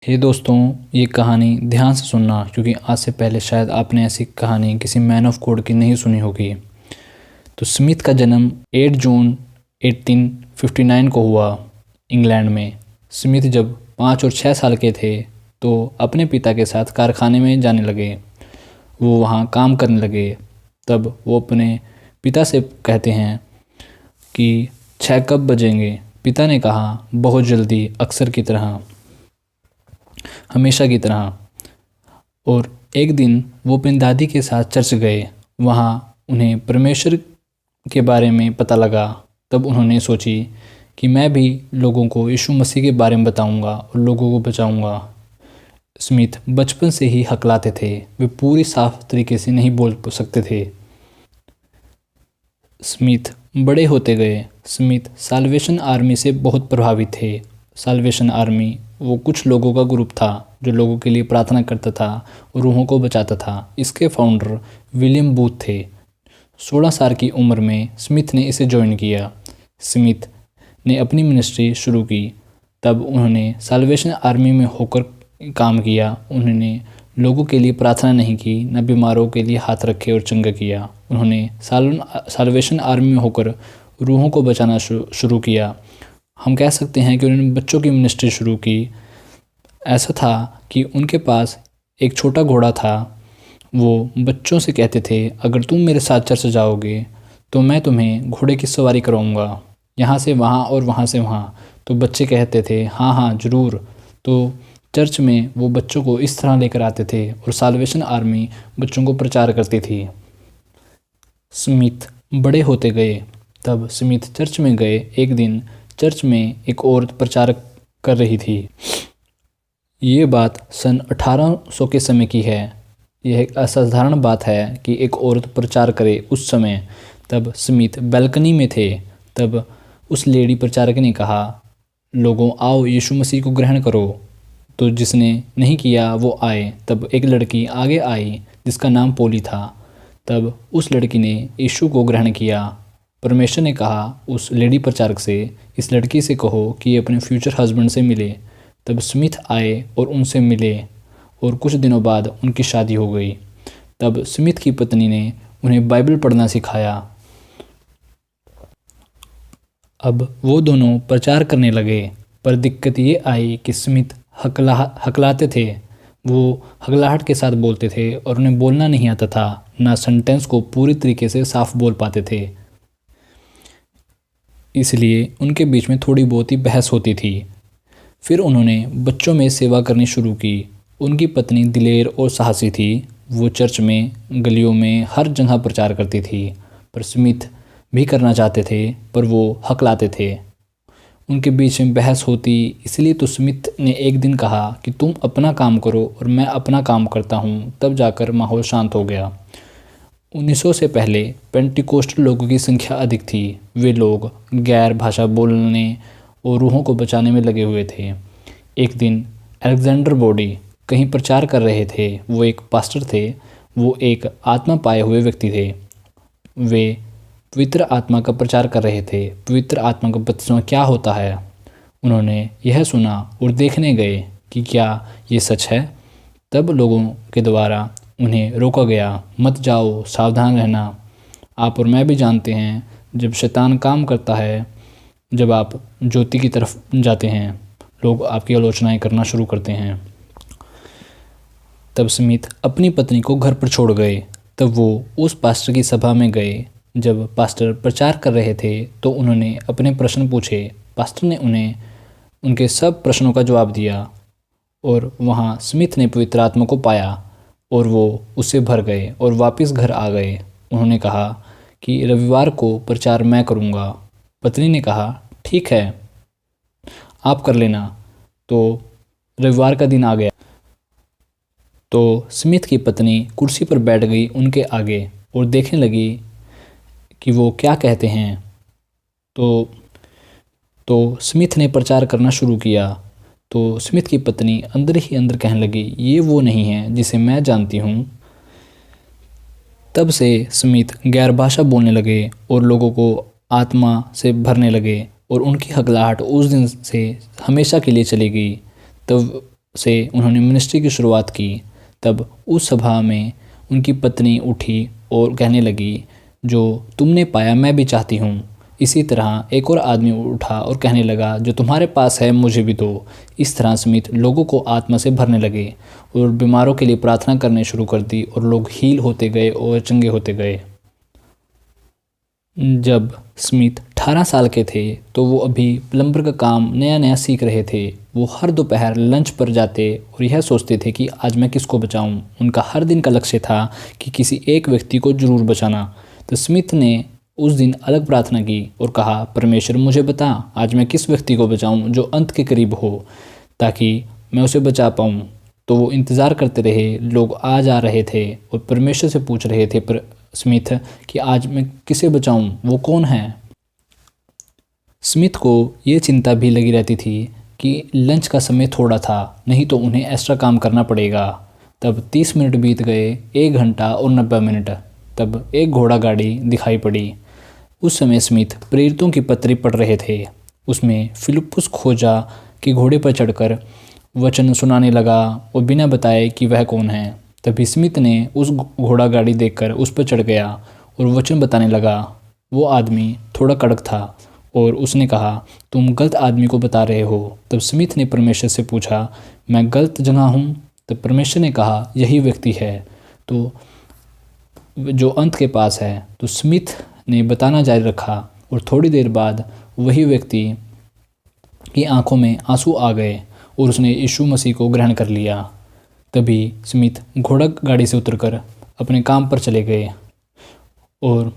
हे दोस्तों, ये कहानी ध्यान से सुनना क्योंकि आज से पहले शायद आपने ऐसी कहानी किसी मैन ऑफ गॉड की नहीं सुनी होगी। तो स्मिथ का जन्म 8 जून 1859 को हुआ इंग्लैंड में। स्मिथ जब 5 और 6 साल के थे तो अपने पिता के साथ कारखाने में जाने लगे। वो वहाँ काम करने लगे। तब वो अपने पिता से कहते हैं कि 6 कब बजेंगे। पिता ने कहा, बहुत जल्दी, अक्सर की तरह, हमेशा की तरह। और एक दिन वो अपनी दादी के साथ चर्च गए। वहाँ उन्हें परमेश्वर के बारे में पता लगा। तब उन्होंने सोची कि मैं भी लोगों को यीशु मसीह के बारे में बताऊंगा और लोगों को बचाऊंगा। स्मिथ बचपन से ही हकलाते थे। वे पूरी साफ तरीके से नहीं बोल सकते थे। स्मिथ बड़े होते गए। स्मिथ साल्वेशन आर्मी से बहुत प्रभावित थे। साल्वेशन आर्मी वो कुछ लोगों का ग्रुप था जो लोगों के लिए प्रार्थना करता था और रूहों को बचाता था। इसके फाउंडर विलियम बूथ थे। 16 साल की उम्र में स्मिथ ने इसे ज्वाइन किया। स्मिथ ने अपनी मिनिस्ट्री शुरू की। तब उन्होंने साल्वेशन आर्मी में होकर काम किया। उन्होंने लोगों के लिए प्रार्थना नहीं की, न बीमारों के लिए हाथ रखे और चंगा किया। उन्होंने साल्वेशन आर्मी में होकर रूहों को बचाना शुरू किया। हम कह सकते हैं कि उन्होंने बच्चों की मिनिस्ट्री शुरू की। ऐसा था कि उनके पास एक छोटा घोड़ा था। वो बच्चों से कहते थे, अगर तुम मेरे साथ चर्च जाओगे तो मैं तुम्हें घोड़े की सवारी कराऊंगा, यहाँ से वहाँ और वहाँ से वहाँ। तो बच्चे कहते थे, हाँ हाँ ज़रूर। तो चर्च में वो बच्चों को इस तरह लेकर आते थे और साल्वेशन आर्मी बच्चों को प्रचार करती थी। स्मिथ बड़े होते गए। तब स्मिथ चर्च में गए। एक दिन चर्च में एक औरत प्रचार कर रही थी। ये बात सन 1800 के समय की है। यह एक असाधारण बात है कि एक औरत प्रचार करे उस समय। तब स्मिथ बैल्कनी में थे। तब उस लेडी प्रचारक ने कहा, लोगों आओ यीशु मसीह को ग्रहण करो। तो जिसने नहीं किया वो आए। तब एक लड़की आगे आई जिसका नाम पोली था। तब उस लड़की ने यीशु को ग्रहण किया। परमेश्वर ने कहा उस लेडी प्रचारक से, इस लड़की से कहो कि ये अपने फ्यूचर हस्बैंड से मिले। तब स्मिथ आए और उनसे मिले और कुछ दिनों बाद उनकी शादी हो गई। तब स्मिथ की पत्नी ने उन्हें बाइबल पढ़ना सिखाया। अब वो दोनों प्रचार करने लगे। पर दिक्कत ये आई कि स्मिथ हकलाते थे। वो हकलाहट के साथ बोलते थे और उन्हें बोलना नहीं आता था, ना सेंटेंस को पूरी तरीके से साफ बोल पाते थे। इसलिए उनके बीच में थोड़ी बहुत ही बहस होती थी। फिर उन्होंने बच्चों में सेवा करनी शुरू की। उनकी पत्नी दिलेर और साहसी थी। वो चर्च में, गलियों में, हर जगह प्रचार करती थी। पर स्मिथ भी करना चाहते थे पर वो हकलाते थे। उनके बीच में बहस होती। इसलिए तो स्मिथ ने एक दिन कहा कि तुम अपना काम करो और मैं अपना काम करता हूँ। तब जाकर माहौल शांत हो गया। 1900 से पहले पेंटिकोस्टल लोगों की संख्या अधिक थी। वे लोग गैर भाषा बोलने और रूहों को बचाने में लगे हुए थे। एक दिन अलेक्जेंडर बॉडी कहीं प्रचार कर रहे थे। वो एक पास्टर थे। वो एक आत्मा पाए हुए व्यक्ति थे। वे पवित्र आत्मा का प्रचार कर रहे थे। पवित्र आत्मा का बपतिस्मा क्या होता है, उन्होंने यह सुना और देखने गए कि क्या ये सच है। तब लोगों के द्वारा उन्हें रोका गया, मत जाओ, सावधान रहना। आप और मैं भी जानते हैं जब शैतान काम करता है, जब आप ज्योति की तरफ जाते हैं, लोग आपकी आलोचनाएं करना शुरू करते हैं। तब स्मिथ अपनी पत्नी को घर पर छोड़ गए। तब वो उस पास्टर की सभा में गए। जब पास्टर प्रचार कर रहे थे तो उन्होंने अपने प्रश्न पूछे। पास्टर ने उन्हें उनके सब प्रश्नों का जवाब दिया और वहाँ स्मिथ ने पवित्र आत्मा को पाया और वो उससे भर गए और वापस घर आ गए। उन्होंने कहा कि रविवार को प्रचार मैं करूँगा। पत्नी ने कहा, ठीक है, आप कर लेना। तो रविवार का दिन आ गया। तो स्मिथ की पत्नी कुर्सी पर बैठ गई उनके आगे और देखने लगी कि वो क्या कहते हैं। तो स्मिथ ने प्रचार करना शुरू किया। तो स्मिथ की पत्नी अंदर ही अंदर कहने लगी, ये वो नहीं है जिसे मैं जानती हूँ। तब से स्मिथ गैर भाषा बोलने लगे और लोगों को आत्मा से भरने लगे और उनकी हकलाहट उस दिन से हमेशा के लिए चली गई। तब से उन्होंने मिनिस्ट्री की शुरुआत की। तब उस सभा में उनकी पत्नी उठी और कहने लगी, जो तुमने पाया मैं भी चाहती हूँ। इसी तरह एक और आदमी उठा और कहने लगा, जो तुम्हारे पास है मुझे भी दो। इस तरह स्मिथ लोगों को आत्मा से भरने लगे और बीमारों के लिए प्रार्थना करने शुरू कर दी और लोग हील होते गए और चंगे होते गए। जब स्मिथ 18 साल के थे तो वो अभी प्लम्बर का काम नया नया सीख रहे थे। वो हर दोपहर लंच पर जाते और यह सोचते थे कि आज मैं किसको बचाऊं। उनका हर दिन का लक्ष्य था कि किसी एक व्यक्ति को ज़रूर बचाना। तो स्मिथ ने उस दिन अलग प्रार्थना की और कहा, परमेश्वर मुझे बता आज मैं किस व्यक्ति को बचाऊं जो अंत के करीब हो, ताकि मैं उसे बचा पाऊं। तो वो इंतज़ार करते रहे। लोग आ जा रहे थे और परमेश्वर से पूछ रहे थे पर स्मिथ कि आज मैं किसे बचाऊं, वो कौन है। स्मिथ को ये चिंता भी लगी रहती थी कि लंच का समय थोड़ा था, नहीं तो उन्हें एक्स्ट्रा काम करना पड़ेगा। तब 30 मिनट बीत गए, 1 घंटा और 90 मिनट। तब एक घोड़ा गाड़ी दिखाई पड़ी। उस समय स्मिथ प्रेरितों की पत्री पढ़ रहे थे। उसमें फिलिप्पुस खोजा कि घोड़े पर चढ़कर वचन सुनाने लगा और बिना बताए कि वह कौन है। तभी स्मिथ ने उस घोड़ा गाड़ी देखकर उस पर चढ़ गया और वचन बताने लगा। वो आदमी थोड़ा कड़क था और उसने कहा, तुम गलत आदमी को बता रहे हो। तब स्मिथ ने परमेश्वर से पूछा, मैं गलत जगह हूँ? तब परमेश्वर ने कहा, यही व्यक्ति है तो जो अंत के पास है। तो स्मिथ ने बताना जारी रखा और थोड़ी देर बाद वही व्यक्ति की आंखों में आंसू आ गए और उसने यीशु मसीह को ग्रहण कर लिया। तभी स्मिथ घोड़ा गाड़ी से उतरकर अपने काम पर चले गए। और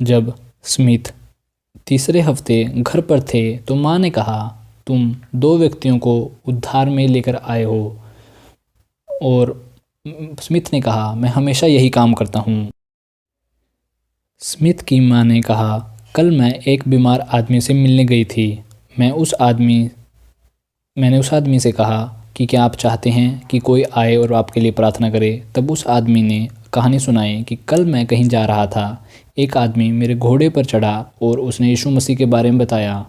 जब स्मिथ तीसरे हफ्ते घर पर थे तो माँ ने कहा, तुम 2 व्यक्तियों को उद्धार में लेकर आए हो। और स्मिथ ने कहा, मैं हमेशा यही काम करता हूँ। स्मिथ की माँ ने कहा, कल मैं एक बीमार आदमी से मिलने गई थी। मैंने उस आदमी से कहा कि क्या आप चाहते हैं कि कोई आए और आपके लिए प्रार्थना करे। तब उस आदमी ने कहानी सुनाई कि कल मैं कहीं जा रहा था, एक आदमी मेरे घोड़े पर चढ़ा और उसने यीशु मसीह के बारे में बताया।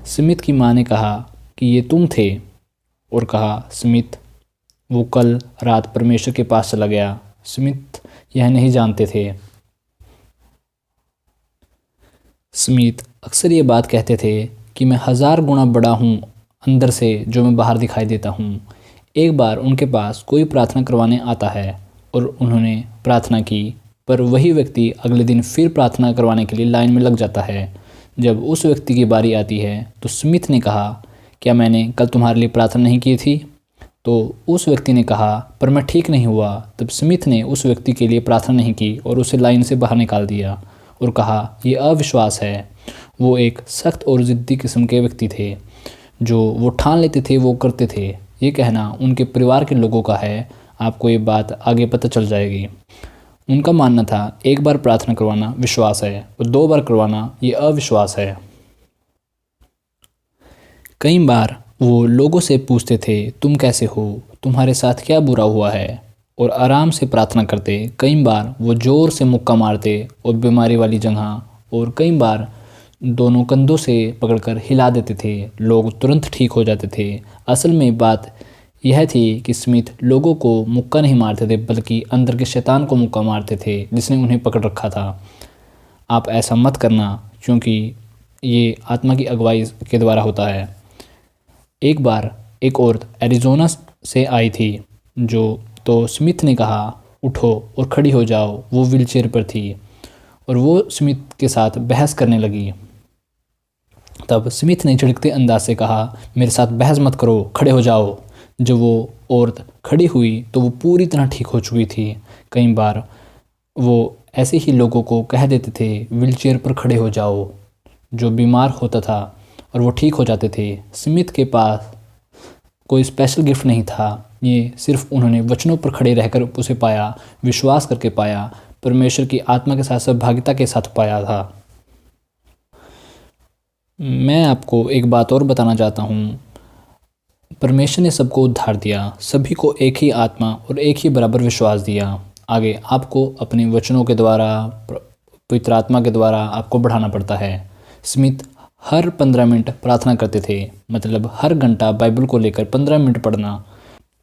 स्मिथ की माँ ने कहा कि ये तुम थे और कहा, स्मिथ वो कल रात परमेश्वर के पास चला गया। स्मिथ यह नहीं जानते थे। स्मिथ अक्सर ये बात कहते थे कि मैं 1000 गुना बड़ा हूँ अंदर से जो मैं बाहर दिखाई देता हूँ। एक बार उनके पास कोई प्रार्थना करवाने आता है और उन्होंने प्रार्थना की, पर वही व्यक्ति अगले दिन फिर प्रार्थना करवाने के लिए लाइन में लग जाता है। जब उस व्यक्ति की बारी आती है तो स्मिथ ने कहा, क्या मैंने कल तुम्हारे लिए प्रार्थना नहीं की थी? तो उस व्यक्ति ने कहा, पर मैं ठीक नहीं हुआ। तब स्मिथ ने उस व्यक्ति के लिए प्रार्थना नहीं की और उसे लाइन से बाहर निकाल दिया और कहा, यह अविश्वास है। वो एक सख्त और ज़िद्दी किस्म के व्यक्ति थे। जो वो ठान लेते थे वो करते थे। ये कहना उनके परिवार के लोगों का है। आपको ये बात आगे पता चल जाएगी। उनका मानना था, एक बार प्रार्थना करवाना विश्वास है और 2 बार करवाना ये अविश्वास है। कई बार वो लोगों से पूछते थे, तुम कैसे हो, तुम्हारे साथ क्या बुरा हुआ है, और आराम से प्रार्थना करते। कई बार वो ज़ोर से मुक्का मारते और बीमारी वाली जगह, और कई बार दोनों कंधों से पकड़कर हिला देते थे। लोग तुरंत ठीक हो जाते थे। असल में बात यह थी कि स्मिथ लोगों को मुक्का नहीं मारते थे, बल्कि अंदर के शैतान को मुक्का मारते थे जिसने उन्हें पकड़ रखा था। आप ऐसा मत करना, क्योंकि ये आत्मा की अगुवाई के द्वारा होता है। एक बार एक औरत एरिज़ोना से आई थी तो स्मिथ ने कहा, उठो और खड़ी हो जाओ। वो व्हीलचेयर पर थी और वो स्मिथ के साथ बहस करने लगी। तब स्मिथ ने झिड़कते अंदाज से कहा, मेरे साथ बहस मत करो, खड़े हो जाओ। जब वो औरत खड़ी हुई तो वो पूरी तरह ठीक हो चुकी थी। कई बार वो ऐसे ही लोगों को कह देते थे, व्हीलचेयर पर खड़े हो जाओ, जो बीमार होता था, और वो ठीक हो जाते थे। स्मिथ के पास कोई स्पेशल गिफ्ट नहीं था। ये सिर्फ उन्होंने वचनों पर खड़े रहकर उसे पाया, विश्वास करके पाया, परमेश्वर की आत्मा के साथ सहभागिता के साथ पाया था। मैं आपको एक बात और बताना चाहता हूँ। परमेश्वर ने सबको उद्धार दिया, सभी को एक ही आत्मा और एक ही बराबर विश्वास दिया। आगे आपको अपने वचनों के द्वारा, पवित्र आत्मा के द्वारा आपको बढ़ाना पड़ता है। स्मिथ हर 15 मिनट प्रार्थना करते थे, मतलब हर घंटा बाइबल को लेकर 15 मिनट पढ़ना।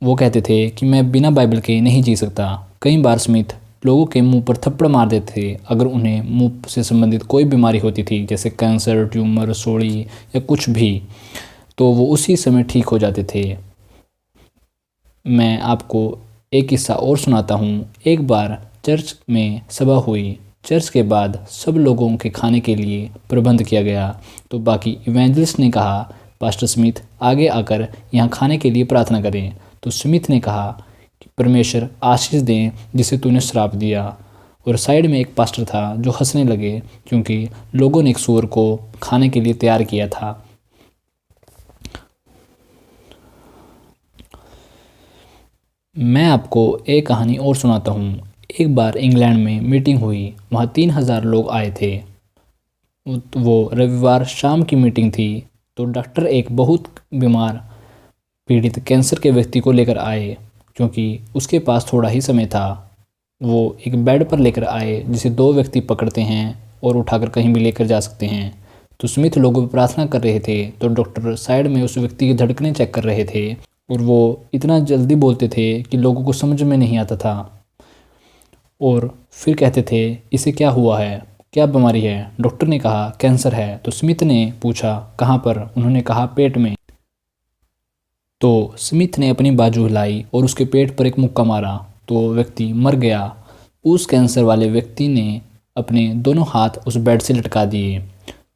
वो कहते थे कि मैं बिना बाइबल के नहीं जी सकता। कई बार स्मिथ लोगों के मुंह पर थप्पड़ मार देते थे अगर उन्हें मुंह से संबंधित कोई बीमारी होती थी, जैसे कैंसर, ट्यूमर, सोड़ी या कुछ भी, तो वो उसी समय ठीक हो जाते थे। मैं आपको एक किस्सा और सुनाता हूँ। एक बार चर्च में सभा हुई। चर्च के बाद सब लोगों के खाने के लिए प्रबंध किया गया, तो बाकी इवेंजलिस्ट ने कहा, पास्टर स्मिथ आगे आकर यहाँ खाने के लिए प्रार्थना करें। तो स्मिथ ने कहा कि परमेश्वर आशीष दें जिसे तूने श्राप दिया। और साइड में एक पास्टर था जो हंसने लगे क्योंकि लोगों ने एक सूअर को खाने के लिए तैयार किया था। मैं आपको एक कहानी और सुनाता हूँ। एक बार इंग्लैंड में मीटिंग हुई। वहाँ 3000 लोग आए थे। वो रविवार शाम की मीटिंग थी। तो डॉक्टर एक बहुत बीमार पीड़ित कैंसर के व्यक्ति को लेकर आए क्योंकि उसके पास थोड़ा ही समय था। वो एक बेड पर लेकर आए जिसे 2 व्यक्ति पकड़ते हैं और उठाकर कहीं भी लेकर जा सकते हैं। तो स्मिथ लोगों पर प्रार्थना कर रहे थे, तो डॉक्टर साइड में उस व्यक्ति की धड़कनें चेक कर रहे थे और वो इतना जल्दी बोलते थे कि लोगों को समझ में नहीं आता था। और फिर कहते थे, इसे क्या हुआ है, क्या बीमारी है? डॉक्टर ने कहा कैंसर है। तो स्मिथ ने पूछा कहाँ पर? उन्होंने कहा पेट में। तो स्मिथ ने अपनी बाजू हिलाई और उसके पेट पर एक मुक्का मारा, तो व्यक्ति मर गया। उस कैंसर वाले व्यक्ति ने अपने दोनों हाथ उस बेड से लटका दिए।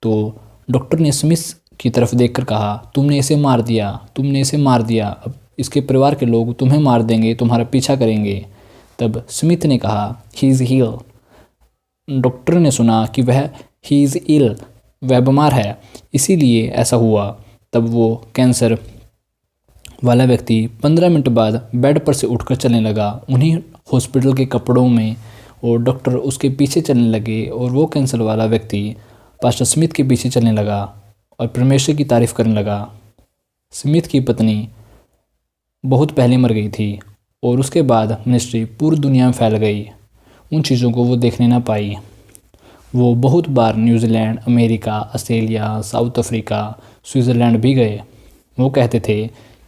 तो डॉक्टर ने स्मिथ की तरफ देखकर कहा, तुमने इसे मार दिया, तुमने इसे मार दिया। अब इसके परिवार के लोग तुम्हें मार देंगे, तुम्हारा पीछा करेंगे। तब स्मिथ ने कहा, ही इज़ हील। डॉक्टर ने सुना कि ही इज़ इल, वह बीमार है, इसीलिए ऐसा हुआ। तब वो कैंसर वाला व्यक्ति 15 मिनट बाद बेड पर से उठकर चलने लगा, उन्हीं हॉस्पिटल के कपड़ों में, और डॉक्टर उसके पीछे चलने लगे और वो कैंसर वाला व्यक्ति पास्टर स्मिथ के पीछे चलने लगा और परमेश्वर की तारीफ करने लगा। स्मिथ की पत्नी बहुत पहले मर गई थी और उसके बाद मिनिस्ट्री पूरी दुनिया में फैल गई। उन चीज़ों को वो देखने ना पाई। वो बहुत बार New Zealand, America, Australia, South Africa, Switzerland भी गए। वो कहते थे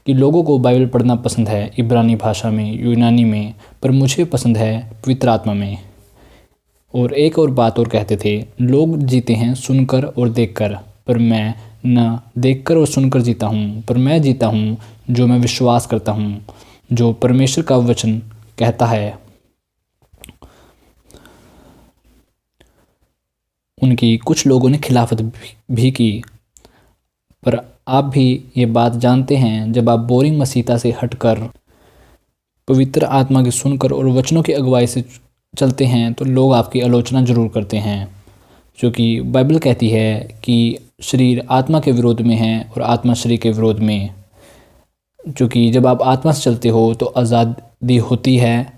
कि लोगों को बाइबल पढ़ना पसंद है इब्रानी भाषा में, यूनानी में, पर मुझे पसंद है पवित्र आत्मा में। और एक और बात और कहते थे, लोग जीते हैं सुनकर और देखकर, पर मैं न देखकर और सुनकर जीता हूँ, पर मैं जीता हूँ जो मैं विश्वास करता हूँ, जो परमेश्वर का वचन कहता है। उनकी कुछ लोगों ने खिलाफत भी की, पर आप भी ये बात जानते हैं, जब आप बोरिंग मसीहा से हटकर पवित्र आत्मा की सुनकर और वचनों की अगुवाई से चलते हैं तो लोग आपकी आलोचना जरूर करते हैं, क्योंकि बाइबल कहती है कि शरीर आत्मा के विरोध में है और आत्मा शरीर के विरोध में। क्योंकि जब आप आत्मा से चलते हो तो आज़ादी होती है,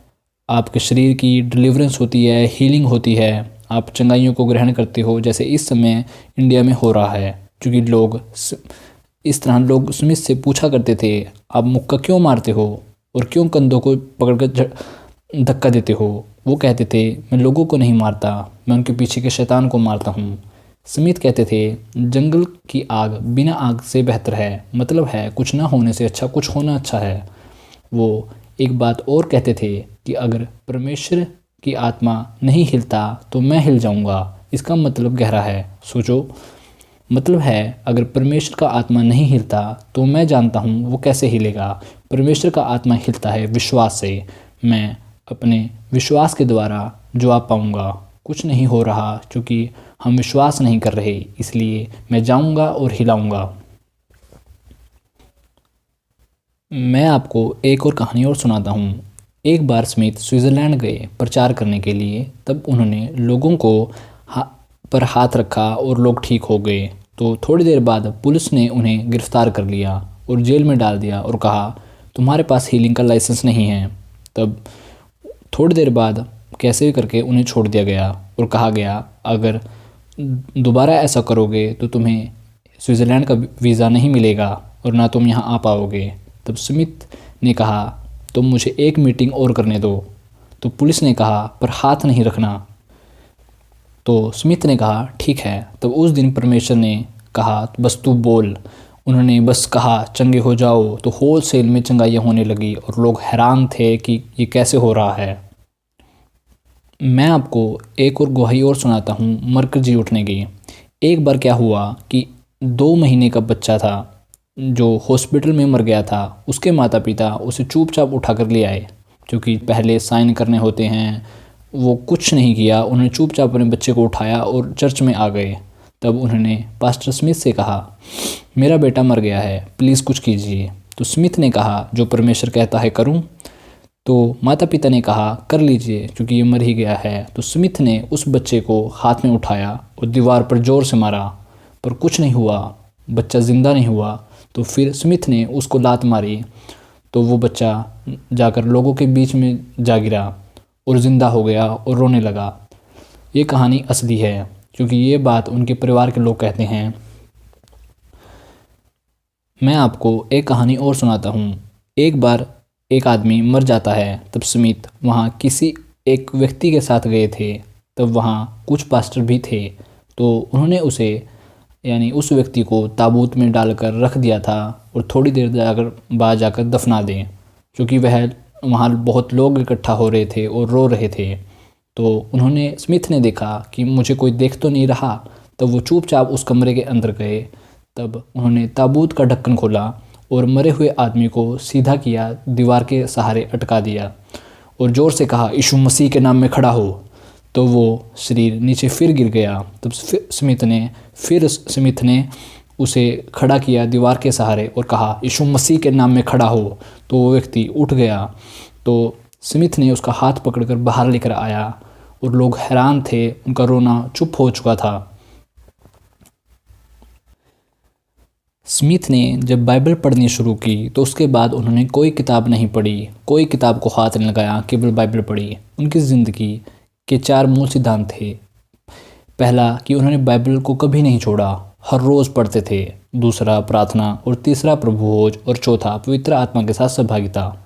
आपके शरीर की डिलीवरेंस होती है, हीलिंग होती है, आप चंगाइयों को ग्रहण करते हो, जैसे इस समय इंडिया में हो रहा है। क्योंकि लोग इस तरह लोग स्मिथ से पूछा करते थे, आप मुक्का क्यों मारते हो और क्यों कंधों को पकड़कर धक्का देते हो? वो कहते थे, मैं लोगों को नहीं मारता, मैं उनके पीछे के शैतान को मारता हूँ। स्मिथ कहते थे, जंगल की आग बिना आग से बेहतर है, मतलब है कुछ ना होने से अच्छा कुछ होना अच्छा है। वो एक बात और कहते थे कि अगर परमेश्वर की आत्मा नहीं हिलता तो मैं हिल जाऊंगा। इसका मतलब गहरा है, सोचो। मतलब है अगर परमेश्वर का आत्मा नहीं हिलता तो मैं जानता हूँ वो कैसे हिलेगा। परमेश्वर का आत्मा हिलता है विश्वास से। मैं अपने विश्वास के द्वारा जवाब पाऊँगा। कुछ नहीं हो रहा क्योंकि हम विश्वास नहीं कर रहे, इसलिए मैं जाऊँगा और हिलाऊँगा। मैं आपको एक और कहानी और सुनाता हूँ। एक बार स्मिथ स्विट्ज़रलैंड गए प्रचार करने के लिए। तब उन्होंने लोगों को पर हाथ रखा और लोग ठीक हो गए। तो थोड़ी देर बाद पुलिस ने उन्हें गिरफ्तार कर लिया और जेल में डाल दिया और कहा, तुम्हारे पास हीलिंग का लाइसेंस नहीं है। तब थोड़ी देर बाद कैसे भी करके उन्हें छोड़ दिया गया और कहा गया, अगर दोबारा ऐसा करोगे तो तुम्हें स्विट्ज़रलैंड का वीज़ा नहीं मिलेगा और ना तुम यहाँ आ पाओगे। तब स्मिथ ने कहा, तुम मुझे एक मीटिंग और करने दो। तो पुलिस ने कहा, पर हाथ नहीं रखना। तो स्मिथ ने कहा, ठीक है। तब उस दिन परमेश्वर ने कहा बस तू बोल। उन्होंने बस कहा चंगे हो जाओ तो होल सेल में चंगाइयाँ होने लगी और लोग हैरान थे कि ये कैसे हो रहा है। मैं आपको एक और गवाही और सुनाता हूँ मरकर जी उठने की। एक बार क्या हुआ कि 2 महीने का बच्चा था जो हॉस्पिटल में मर गया था। उसके माता पिता उसे चुपचाप उठा कर ले आए, क्योंकि पहले साइन करने होते हैं। वो कुछ नहीं किया, उन्होंने चुपचाप अपने बच्चे को उठाया और चर्च में आ गए। तब उन्होंने पास्टर स्मिथ से कहा मेरा बेटा मर गया है, प्लीज़ कुछ कीजिए। तो स्मिथ ने कहा जो परमेश्वर कहता है करूं। तो माता पिता ने कहा कर लीजिए, क्योंकि ये मर ही गया है। तो स्मिथ ने उस बच्चे को हाथ में उठाया और दीवार पर ज़ोर से मारा, पर कुछ नहीं हुआ, बच्चा ज़िंदा नहीं हुआ। तो फिर स्मिथ ने उसको लात मारी तो वो बच्चा जाकर लोगों के बीच में जा गिरा और ज़िंदा हो गया और रोने लगा। ये कहानी असली है, क्योंकि ये बात उनके परिवार के लोग कहते हैं। मैं आपको एक कहानी और सुनाता हूँ। एक बार एक आदमी मर जाता है, तब स्मिथ वहाँ किसी एक व्यक्ति के साथ गए थे। तब वहाँ कुछ पास्टर भी थे। तो उन्होंने उसे यानी उस व्यक्ति को ताबूत में डालकर रख दिया था और थोड़ी देर बाद जाकर दफना दें, क्योंकि वहाँ बहुत लोग इकट्ठा हो रहे थे और रो रहे थे। तो उन्होंने स्मिथ ने देखा कि मुझे कोई देख तो नहीं रहा, तब वो चुपचाप उस कमरे के अंदर गए। तब उन्होंने ताबूत का ढक्कन खोला और मरे हुए आदमी को सीधा किया, दीवार के सहारे अटका दिया और ज़ोर से कहा यीशु मसीह के नाम में खड़ा हो। तो वो शरीर नीचे फिर गिर गया। तब स्मिथ ने उसे खड़ा किया दीवार के सहारे और कहा यीशु मसीह के नाम में खड़ा हो। तो वो व्यक्ति उठ गया। तो स्मिथ ने उसका हाथ पकड़कर बाहर लेकर आया और लोग हैरान थे, उनका रोना चुप हो चुका था। स्मिथ ने जब बाइबल पढ़नी शुरू की तो उसके बाद उन्होंने कोई किताब नहीं पढ़ी, कोई किताब को हाथ नहीं लगाया, केवल बाइबल पढ़ी। उनकी ज़िंदगी के 4 मूल सिद्धांत थे। पहला कि उन्होंने बाइबल को कभी नहीं छोड़ा, हर रोज़ पढ़ते थे। दूसरा प्रार्थना, और तीसरा प्रभुभोज, और चौथा पवित्र आत्मा के साथ सहभागिता।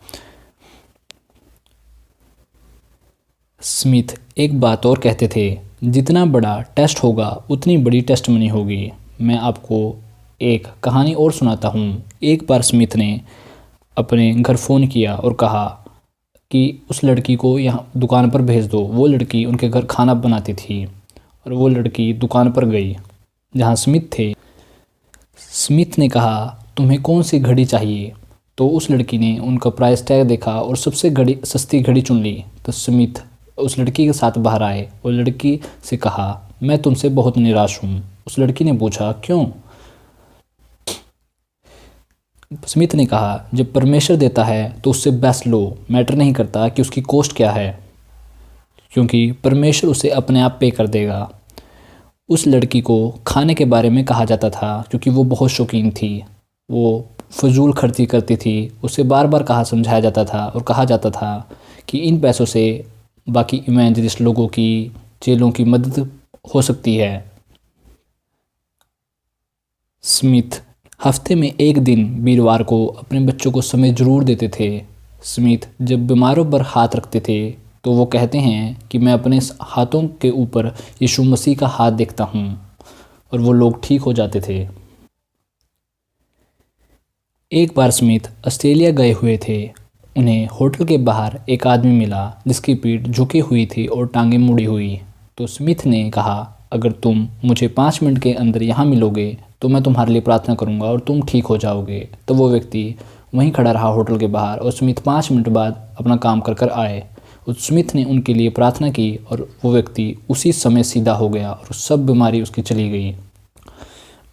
स्मिथ एक बात और कहते थे, जितना बड़ा टेस्ट होगा उतनी बड़ी टेस्टमनी होगी। मैं आपको एक कहानी और सुनाता हूँ। एक बार स्मिथ ने अपने घर फ़ोन किया और कहा कि उस लड़की को यहाँ दुकान पर भेज दो। वो लड़की उनके घर खाना बनाती थी और वो लड़की दुकान पर गई जहाँ स्मिथ थे। स्मिथ ने कहा तुम्हें कौन सी घड़ी चाहिए। तो उस लड़की ने उनका प्राइस टैग देखा और सबसे सस्ती घड़ी चुन ली। तो स्मिथ उस लड़की के साथ बाहर आए और लड़की से कहा मैं तुमसे बहुत निराश हूँ। उस लड़की ने पूछा क्यों। स्मिथ ने कहा जब परमेश्वर देता है तो उससे बेस्ट लो, मैटर नहीं करता कि उसकी कॉस्ट क्या है, क्योंकि परमेश्वर उसे अपने आप पे कर देगा। उस लड़की को खाने के बारे में कहा जाता था क्योंकि वो बहुत शौकीन थी, वो फजूल खर्ची करती थी। उसे बार बार समझाया जाता था और कहा जाता था कि इन पैसों से बाकी इवेंजलिस्ट लोगों की, चेलों की मदद हो सकती है। स्मिथ हफ्ते में एक दिन वीरवार को अपने बच्चों को समय ज़रूर देते थे। स्मिथ जब बीमारों पर हाथ रखते थे तो वो कहते हैं कि मैं अपने हाथों के ऊपर यीशु मसीह का हाथ देखता हूँ, और वो लोग ठीक हो जाते थे। एक बार स्मिथ ऑस्ट्रेलिया गए हुए थे। उन्हें होटल के बाहर एक आदमी मिला जिसकी पीठ झुकी हुई थी और टांगें मुड़ी हुई। तो स्मिथ ने कहा अगर तुम मुझे 5 मिनट के अंदर यहाँ मिलोगे तो मैं तुम्हारे लिए प्रार्थना करूँगा और तुम ठीक हो जाओगे। तो वो व्यक्ति वहीं खड़ा रहा होटल के बाहर और स्मिथ 5 मिनट बाद अपना काम कर आए। और स्मिथ ने उनके लिए प्रार्थना की और वो व्यक्ति उसी समय सीधा हो गया और सब बीमारी उसकी चली गई।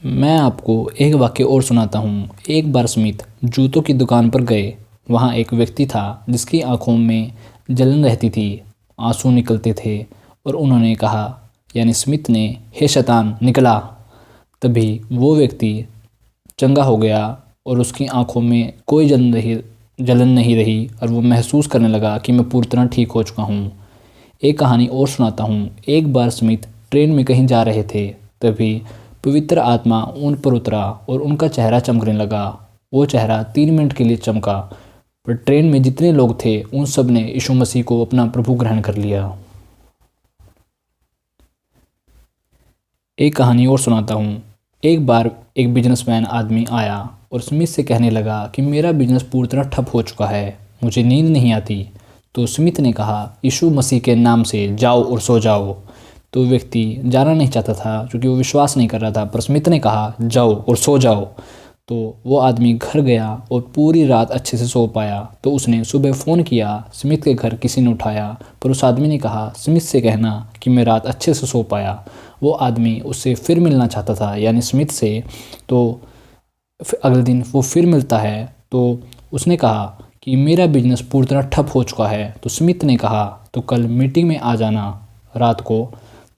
मैं आपको एक वाक्य और सुनाता हूँ। एक बार स्मिथ जूतों की दुकान पर गए। वहाँ एक व्यक्ति था जिसकी आंखों में जलन रहती थी, आंसू निकलते थे, और उन्होंने कहा यानी स्मिथ ने हे शैतान निकला। तभी वो व्यक्ति चंगा हो गया और उसकी आंखों में कोई जलन नहीं रही और वो महसूस करने लगा कि मैं पूरी तरह ठीक हो चुका हूँ। एक कहानी और सुनाता हूँ। एक बार स्मिथ ट्रेन में कहीं जा रहे थे, तभी पवित्र आत्मा उन पर उतरा और उनका चेहरा चमकने लगा। वो चेहरा 3 मिनट के लिए चमका, पर ट्रेन में जितने लोग थे उन सब ने यीशु मसीह को अपना प्रभु ग्रहण कर लिया। एक कहानी और सुनाता हूँ। एक बार एक बिजनेसमैन आदमी आया और स्मिथ से कहने लगा कि मेरा बिजनेस पूरी तरह ठप हो चुका है, मुझे नींद नहीं आती। तो स्मिथ ने कहा, यीशु मसीह के नाम से जाओ और सो जाओ। तो व्यक्ति जाना नहीं चाहता था क्योंकि वो विश्वास नहीं कर रहा था, पर स्मिथ ने कहा जाओ और सो जाओ। तो वो आदमी घर गया और पूरी रात अच्छे से सो पाया। तो उसने सुबह फ़ोन किया, स्मिथ के घर किसी ने उठाया, पर उस आदमी ने कहा स्मिथ से कहना कि मैं रात अच्छे से सो पाया। वो आदमी उससे फिर मिलना चाहता था, यानी स्मिथ से। तो अगले दिन वो फिर मिलता है तो उसने कहा कि मेरा बिजनेस पूरी तरह ठप हो चुका है। तो स्मिथ ने कहा तो कल मीटिंग में आ जाना रात को।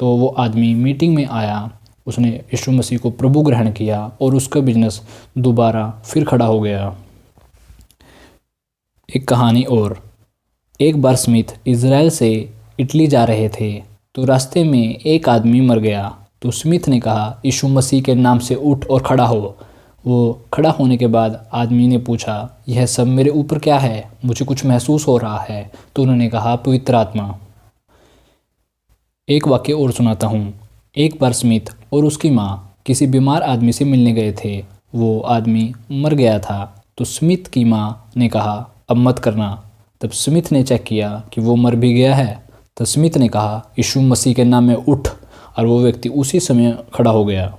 तो वो आदमी मीटिंग में आया, उसने यीशु मसीह को प्रभु ग्रहण किया और उसका बिजनेस दोबारा फिर खड़ा हो गया। एक कहानी और। एक बार स्मिथ इज़राइल से इटली जा रहे थे, तो रास्ते में एक आदमी मर गया। तो स्मिथ ने कहा यीशु मसीह के नाम से उठ और खड़ा हो। वो खड़ा होने के बाद आदमी ने पूछा, यह सब मेरे ऊपर क्या है, मुझे कुछ महसूस हो रहा है। तो उन्होंने कहा, पवित्र आत्मा। एक वाक्य और सुनाता हूँ। एक बार स्मिथ और उसकी माँ किसी बीमार आदमी से मिलने गए थे। वो आदमी मर गया था। तो स्मिथ की माँ ने कहा, अब मत करना। तब स्मिथ ने चेक किया कि वो मर भी गया है। तो स्मिथ ने कहा, यीशु मसीह के नाम में उठ, और वो व्यक्ति उसी समय खड़ा हो गया।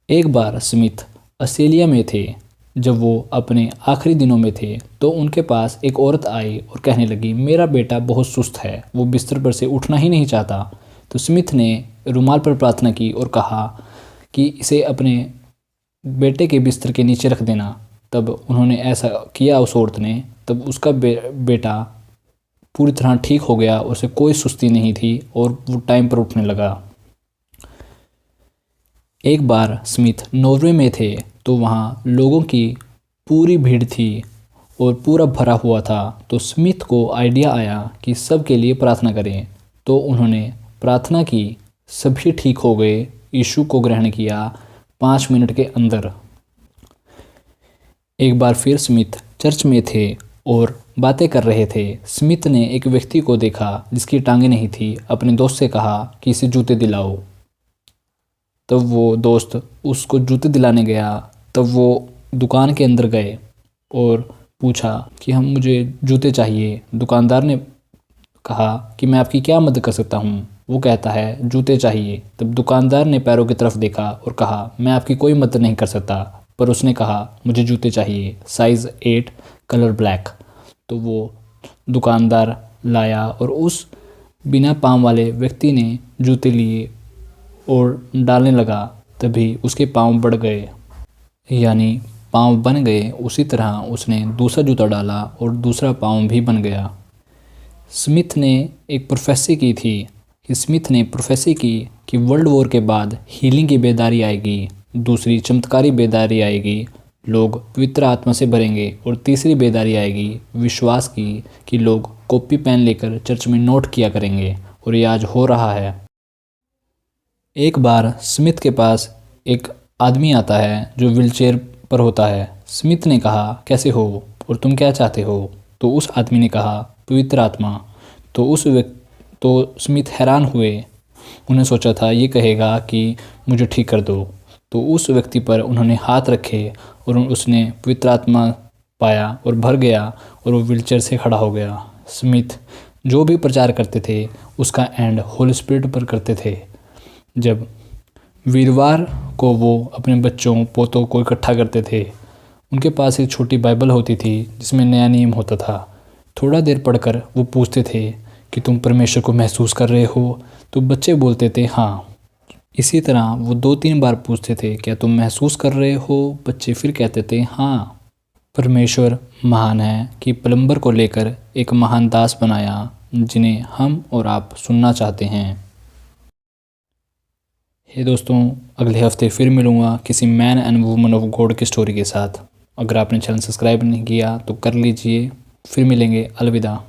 एक बार स्मिथ ऑस्ट्रेलिया में थे। जब वो अपने आखिरी दिनों में थे तो उनके पास एक औरत आई और कहने लगी, मेरा बेटा बहुत सुस्त है, वो बिस्तर पर से उठना ही नहीं चाहता। तो स्मिथ ने रुमाल पर प्रार्थना की और कहा कि इसे अपने बेटे के बिस्तर के नीचे रख देना। तब उन्होंने ऐसा किया उस औरत ने। तब उसका बेटा पूरी तरह ठीक हो गया, उसे कोई सुस्ती नहीं थी और वो टाइम पर उठने लगा। एक बार स्मिथ नॉर्वे में थे, तो वहाँ लोगों की पूरी भीड़ थी और पूरा भरा हुआ था। तो स्मिथ को आइडिया आया कि सब के लिए प्रार्थना करें। तो उन्होंने प्रार्थना की, सभी ठीक हो गए, यीशु को ग्रहण किया 5 मिनट के अंदर। एक बार फिर स्मिथ चर्च में थे और बातें कर रहे थे। स्मिथ ने एक व्यक्ति को देखा जिसकी टांगें नहीं थी। अपने दोस्त से कहा कि इसे जूते दिलाओ। तब वो दोस्त उसको जूते दिलाने गया। तब वो दुकान के अंदर गए और पूछा कि मुझे जूते चाहिए। दुकानदार ने कहा कि मैं आपकी क्या मदद कर सकता हूँ। वो कहता है जूते चाहिए। तब दुकानदार ने पैरों की तरफ देखा और कहा, मैं आपकी कोई मदद नहीं कर सकता, पर उसने कहा मुझे जूते चाहिए, साइज़ 8, कलर ब्लैक। तो वो दुकानदार लाया और उस बिना पाँव वाले व्यक्ति ने जूते लिए और डालने लगा। तभी उसके पाँव बढ़ गए, यानी पाँव बन गए। उसी तरह उसने दूसरा जूता डाला और दूसरा पाँव भी बन गया। स्मिथ ने एक प्रोफेसी की थी कि वर्ल्ड वॉर के बाद हीलिंग की बेदारी आएगी, दूसरी चमत्कारी बेदारी आएगी, लोग पवित्र आत्मा से भरेंगे, और तीसरी बेदारी आएगी विश्वास की कि लोग कॉपी पेन लेकर चर्च में नोट किया करेंगे। और ये आज हो रहा है। एक बार स्मिथ के पास एक आदमी आता है जो व्हीलचेयर पर होता है। स्मिथ ने कहा, कैसे हो और तुम क्या चाहते हो? तो उस आदमी ने कहा, पवित्र आत्मा। तो स्मिथ हैरान हुए। उन्हें सोचा था ये कहेगा कि मुझे ठीक कर दो। तो उस व्यक्ति पर उन्होंने हाथ रखे और उसने पवित्र आत्मा पाया और भर गया और वो व्हीलचेयर से खड़ा हो गया। स्मिथ जो भी प्रचार करते थे उसका एंड होली स्पिरिट पर करते थे। जब वीरवार को वो अपने बच्चों पोतों को इकट्ठा करते थे, उनके पास एक छोटी बाइबल होती थी जिसमें नया नियम होता था। थोड़ा देर पढ़कर वो पूछते थे कि तुम परमेश्वर को महसूस कर रहे हो? तो बच्चे बोलते थे हाँ। इसी तरह वो 2-3 बार पूछते थे, क्या तुम महसूस कर रहे हो? बच्चे फिर कहते थे हाँ। परमेश्वर महान है कि प्लम्बर को लेकर एक महान दास बनाया जिन्हें हम और आप सुनना चाहते हैं। हे दोस्तों, अगले हफ्ते फिर मिलूँगा किसी man and woman of God की स्टोरी के साथ। अगर आपने चैनल सब्सक्राइब नहीं किया तो कर लीजिए। फिर मिलेंगे। अलविदा।